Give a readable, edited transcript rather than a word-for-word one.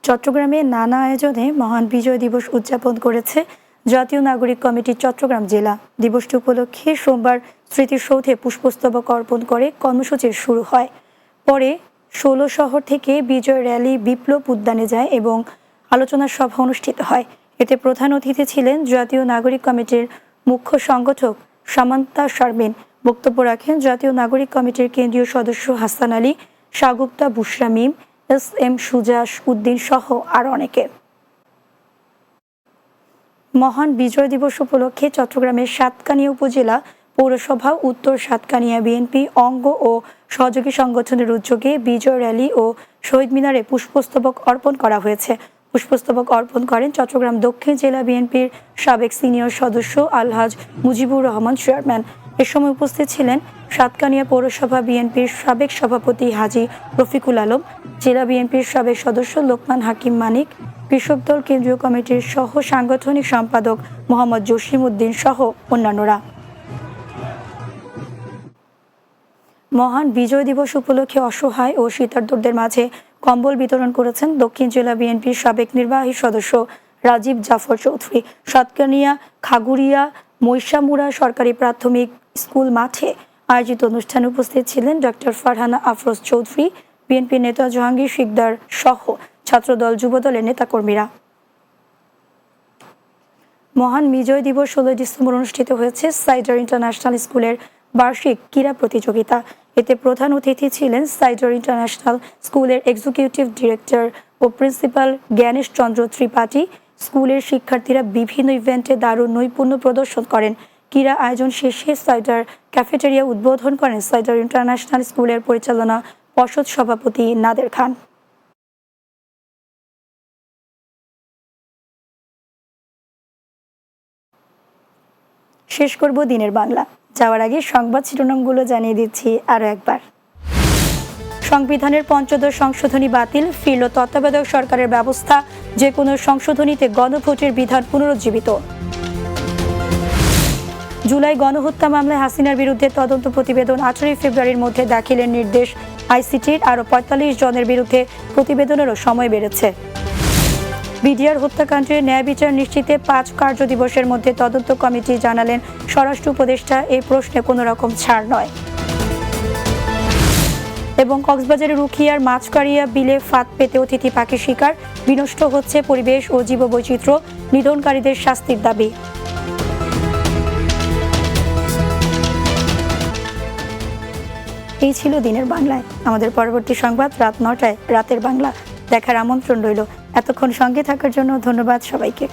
চট্টগ্রামে নানা আয়োজনে মহান বিজয় দিবস উদযাপন করেছে জাতীয় নাগরিক কমিটি চট্টগ্রাম জেলা। দিবসটি উপলক্ষে সোমবার স্মৃতিসৌধে পুষ্পস্তবক অর্পণ করে কর্মসূচি শুরু হয়। পরে ১৬ শহর থেকে বিজয় র্যালি বিপ্লব উদ্যানে যায় এবং আলোচনা সভা অনুষ্ঠিত হয়। এতে প্রধান অতিথি ছিলেন জাতীয় নাগরিক কমিটির মুখ্য সংগঠক সামান্তা শারমিন। বক্তব্য রাখেন জাতীয় নাগরিক কমিটির কেন্দ্রীয় সদস্য হাসান আলী, সাগুপ্তা বুশরা মিম, এস.এম. সুজাস উদ্দিন সহ আরো অনেকে। মহান বিজয় দিবস উপলক্ষে চট্টগ্রামের সাতকানিয়া উপজেলা পৌরসভা, উত্তর সাতকানিয়া বিএনপি অঙ্গ ও সহযোগী সংগঠনের উদ্যোগে বিজয় র্যালি ও শহীদ মিনারে পুষ্পস্তবক অর্পণ করা হয়েছে। পুষ্পস্তবক অর্পণ করেন চট্টগ্রাম দক্ষিণ জেলা বিএনপির সাবেক সিনিয়র সদস্য আলহাজ মুজিবুর রহমান চেয়ারম্যান। এ সময় উপস্থিত ছিলেন সাতকানিয়া পৌরসভা বিএনপির সাবেক সভাপতি হাজী রফিকুল আলম, জেলা বিএনপির সাবেক সদস্য লোকমান হাকিম মানিক, কৃষক দল কেন্দ্রীয় কমিটির সহ সাংগঠনিক সম্পাদক মোহাম্মদ জসিম উদ্দিন সহ অন্যান্যরা। মহান বিজয় দিবস উপলক্ষে অসহায় ও শীতার্তদের মাঝে কম্বল বিতরণ করেছেন দক্ষিণ জেলা বিএনপির সাবেক নির্বাহী সদস্য রাজীব জাফর চৌধুরী। সাতকানিয়া খাগুড়িয়া মৈশামুড়া সরকারি প্রাথমিক স্কুল মাঠে আয়োজিত অনুষ্ঠানে উপস্থিত ছিলেন ডক্টর ফারহানা আফরোজ চৌধুরী, বিএনপি নেতা জাহাঙ্গীর শিকদার সহ ছাত্রদল যুবদলের নেতাকর্মীরা। মহান বিজয় দিবস ১৬ ডিসেম্বর অনুষ্ঠিত হয়েছে সাইডার ইন্টারন্যাশনাল স্কুলের বার্ষিক ক্রীড়া প্রতিযোগিতা। এতে প্রধান অতিথি ছিলেন সাইডার ইন্টারন্যাশনাল স্কুলের এক্সিকিউটিভ ডিরেক্টর ও প্রিন্সিপাল জ্ঞানেশ চন্দ্র ত্রিপাঠী। স্কুলের শিক্ষার্থীরা বিভিন্ন ইভেন্টে দারুণ নৈপুণ্য প্রদর্শন করেন। ক্রীড়া আয়োজন শেষে সাইডার ক্যাফেটেরিয়া উদ্বোধন করেন সাইডার ইন্টারন্যাশনাল স্কুলের পরিচালনা পর্ষদ সভাপতি নাদের খান। শেষ করব দিনের বাংলা। যাওয়ার আগে সংবাদ শিরোনামগুলো জানিয়ে দিচ্ছি আরো একবার। সংবিধানের পঞ্চদশ সংশোধনী বাতিল, ফিরল তত্ত্বাবধায়ক সরকারের ব্যবস্থা, যে কোনো সংশোধনীতে গণভোটের বিধান পুনরুজ্জীবিত। জুলাই গণহত্যা মামলায় হাসিনার বিরুদ্ধে তদন্ত প্রতিবেদন 18 ফেব্রুয়ারির মধ্যে দাখিলের নির্দেশ আইসিটির। আরও ৪৫ জনের বিরুদ্ধে প্রতিবেদনেরও সময় বেড়েছে। বিডিআর হত্যাকাণ্ডের ন্যায় বিচার নিশ্চিতে 5 কার্য দিবসের মধ্যে তদন্ত কমিটি, জানালেন স্বরাষ্ট্র উপদেষ্টা। এই প্রশ্নে কোনো রকম ছাড় নয়। এবং কক্সবাজারের রুখিয়ার মাছকাড়িয়া বিলে ফাঁদ পেতে অতিথি পাখি শিকার, বিনষ্ট হচ্ছে পরিবেশ ও জীববৈচিত্র্য, নিধনকারীদের শাস্তির দাবি। এই ছিল দিনের বাংলায়। আমাদের পরবর্তী সংবাদ রাত 9টায় রাতের বাংলা দেখার আমন্ত্রণ রইল। এতক্ষণ সঙ্গে থাকার জন্য ধন্যবাদ সবাইকে।